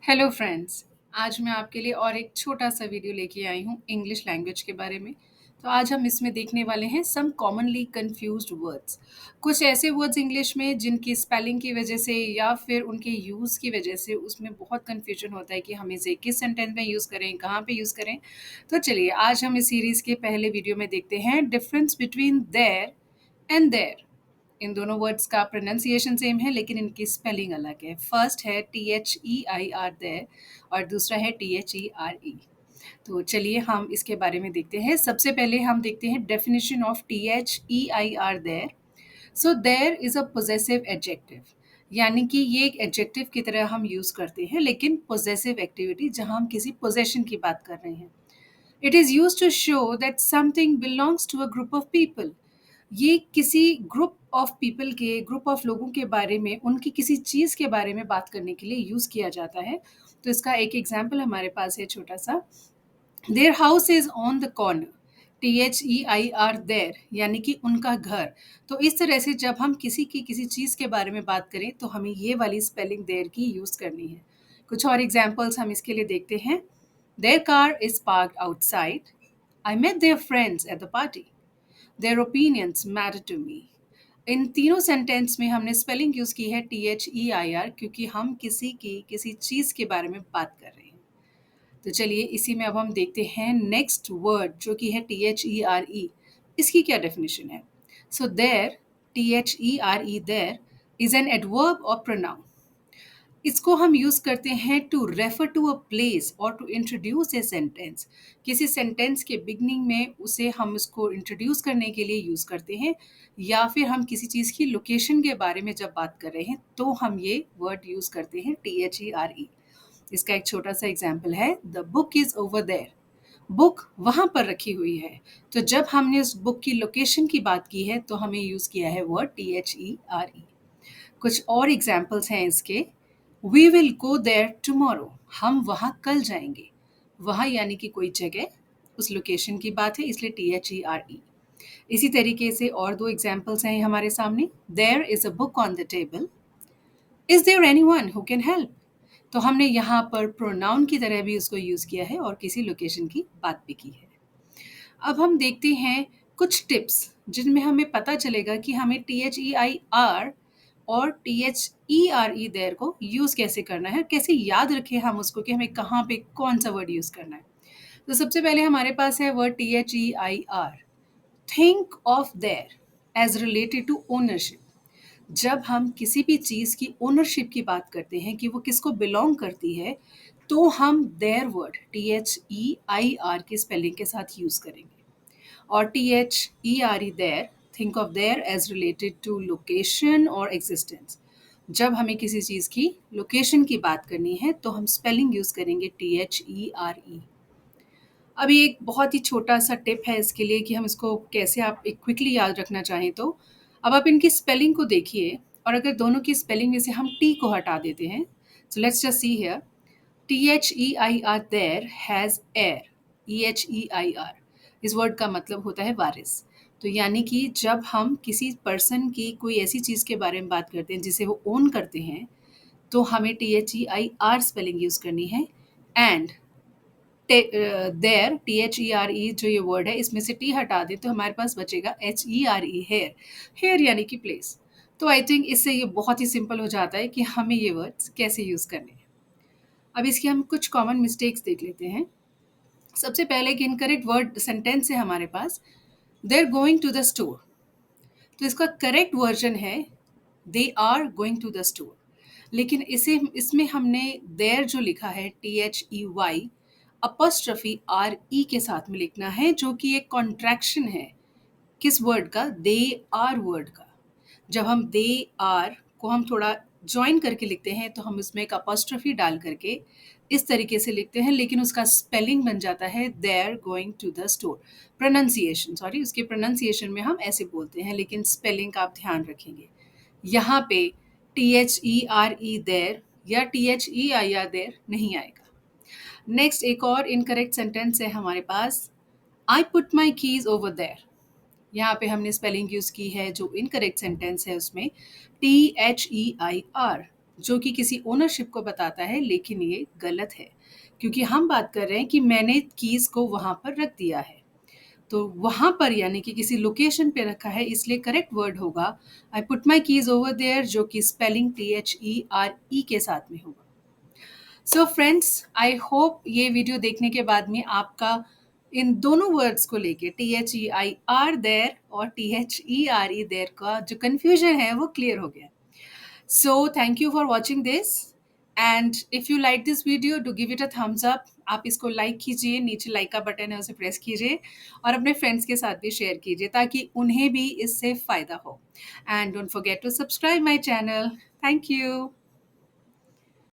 Hello friends. आज मैं आपके लिए और एक छोटा सा वीडियो लेके आई हूँ इंग्लिश लैंग्वेज के बारे में। तो आज हम इसमें देखने वाले हैं सम कॉमनली कंफ्यूज्ड वर्ड्स। कुछ ऐसे वर्ड्स इंग्लिश में जिनकी स्पेलिंग की वजह से या फिर उनके यूज़ की वजह से उसमें बहुत कन्फ्यूजन होता है कि हम इसे किस सेंटेंस में यूज़ करें, कहाँ पे यूज़ करें। तो चलिए आज हम इस सीरीज़ के पहले वीडियो में देखते हैं difference between there and their. इन दोनों वर्ड्स का प्रोनाउंसिएशन सेम है लेकिन इनकी स्पेलिंग अलग है। फर्स्ट है THEIR देयर और दूसरा है THERE। तो चलिए हम इसके बारे में देखते हैं। सबसे पहले हम देखते हैं definition of THEIR their. So their is a possessive adjective, यानी कि ये एक एडजेक्टिव की तरह हम यूज़ करते हैं लेकिन पोजेसिव एक्टिविटी जहाँ हम किसी पोजेशन की बात कर रहे हैं। It is use to show that something belongs to a group of people. ये किसी ग्रुप ऑफ पीपल के ग्रुप ऑफ लोगों के बारे में उनकी किसी चीज़ के बारे में बात करने के लिए यूज़ किया जाता है। तो इसका एक एग्जाम्पल हमारे पास है छोटा सा। Their house is on the corner. THEIR their, यानी कि उनका घर। तो इस तरह से जब हम किसी की किसी चीज़ के बारे में बात करें तो हमें ये वाली स्पेलिंग देयर की यूज़ करनी है। कुछ और एग्जाम्पल्स हम इसके लिए देखते हैं। Their car is parked outside. I met their friends at the party. Their opinions matter to me. इन तीनों सेंटेंस में हमने स्पेलिंग यूज़ की है THEIR, क्योंकि हम किसी की किसी चीज़ के बारे में बात कर रहे हैं। तो चलिए इसी में अब हम देखते हैं नेक्स्ट वर्ड जो कि है THERE। इसकी क्या डेफिनेशन है। So there, THERE there is an adverb और प्रोनाउन। इसको हम यूज़ करते हैं to refer to a place और टू इंट्रोड्यूस ए सेंटेंस। किसी सेंटेंस के बिगनिंग में उसे हम उसको इंट्रोड्यूस करने के लिए यूज़ करते हैं, या फिर हम किसी चीज़ की लोकेशन के बारे में जब बात कर रहे हैं तो हम ये वर्ड यूज़ करते हैं THERE। इसका एक छोटा सा एग्जाम्पल है, the book is over there. Book वहाँ पर रखी हुई है। तो जब हमने उस बुक की लोकेशन की बात की है तो हमें यूज़ किया है वर्ड THERE। कुछ और एग्जाम्पल्स हैं इसके। We will go there tomorrow. हम वहाँ कल जाएंगे। वहाँ यानी कि कोई जगह, उस लोकेशन की बात है, इसलिए THERE। इसी तरीके से और दो एग्जाम्पल्स हैं हमारे सामने। There is a book on the table. Is there anyone who can help. तो हमने यहाँ पर प्रोनाउन की तरह भी उसको यूज़ किया है और किसी लोकेशन की बात भी की है। अब हम देखते हैं कुछ टिप्स जिनमें हमें पता चलेगा कि हमें THEIR और THERE देयर को यूज़ कैसे करना है, कैसे याद रखें हम उसको कि हमें कहाँ पे कौन सा वर्ड यूज़ करना है। तो सबसे पहले हमारे पास है word THEIR। Think of there as related to ownership. जब हम किसी भी चीज़ की ओनरशिप की बात करते हैं कि वो किसको बिलोंग करती है, तो हम देयर वर्ड THEIR की स्पेलिंग के साथ यूज़ करेंगे। और THERE there, think of there as related to location और एग्जिस्टेंस। जब हमें किसी चीज़ की लोकेशन की बात करनी है तो हम स्पेलिंग यूज़ करेंगे THERE। अभी एक बहुत ही छोटा सा टिप है इसके लिए कि हम इसको कैसे आप एक क्विकली याद रखना चाहें तो। अब आप इनकी स्पेलिंग को देखिए और अगर दोनों की स्पेलिंग में से हम टी को हटा देते हैं, so let's just see here. THEIR their has air. EHEIR, इस वर्ड का मतलब होता है वारिस। तो यानी कि जब हम किसी पर्सन की कोई ऐसी चीज़ के बारे में बात करते हैं जिसे वो ओन करते हैं, तो हमें THEIR स्पेलिंग यूज़ करनी है। एंड देयर, THERE जो ये वर्ड है इसमें से टी हटा दें तो हमारे पास बचेगा HERE, हेयर। हेयर यानी कि प्लेस। तो आई थिंक इससे ये बहुत ही सिंपल हो जाता है कि हमें ये वर्ड्स कैसे यूज़ करने हैं। अब इसकी हम कुछ कॉमन मिस्टेक्स देख लेते हैं। सबसे पहले एक इनकरेक्ट वर्ड सेंटेंस है हमारे पास, they are going to the store. तो इसका करेक्ट वर्जन है they are going to the store. लेकिन इसे इसमें हमने देयर जो लिखा है THEY अपॉस्ट्रफी RE के साथ में लिखना है, जो कि एक कॉन्ट्रैक्शन है किस वर्ड का, दे आर वर्ड का। जब हम दे आर को हम थोड़ा जॉइन करके लिखते हैं तो हम इसमें एक अपॉस्ट्रफी डाल करके इस तरीके से लिखते हैं, लेकिन उसका स्पेलिंग बन जाता है they're going to the store. Pronunciation, sorry, उसके प्रोनाउंसिएशन में हम ऐसे बोलते हैं लेकिन स्पेलिंग का आप ध्यान रखेंगे। यहाँ पे THERE देयर या THEIR देयर नहीं आएगा। नेक्स्ट एक और इनकरेक्ट सेंटेंस है हमारे पास, I put my keys over there. यहाँ पे हमने स्पेलिंग यूज़ की है जो इनकरेक्ट सेंटेंस है उसमें THEIR। जो कि किसी ओनरशिप को बताता है, लेकिन ये गलत है क्योंकि हम बात कर रहे हैं कि मैंने कीज़ को वहाँ पर रख दिया है। तो वहाँ पर यानी कि किसी लोकेशन पे रखा है, इसलिए करेक्ट वर्ड होगा I put my keys over there, जो कि स्पेलिंग THERE के साथ में होगा। सो फ्रेंड्स, आई होप ये वीडियो देखने के बाद में आपका इन दोनों वर्ड्स को लेके THEIR देयर और THERE देयर का जो कन्फ्यूजन है वो क्लियर हो गया। So thank you for watching this, and if you like this video do give it a thumbs up। आप इसको लाइक कीजिए, नीचे लाइक का बटन है उसे प्रेस कीजिए और अपने फ्रेंड्स के साथ भी शेयर कीजिए ताकि उन्हें भी इससे फ़ायदा हो। And don't forget to subscribe my channel. Thank you.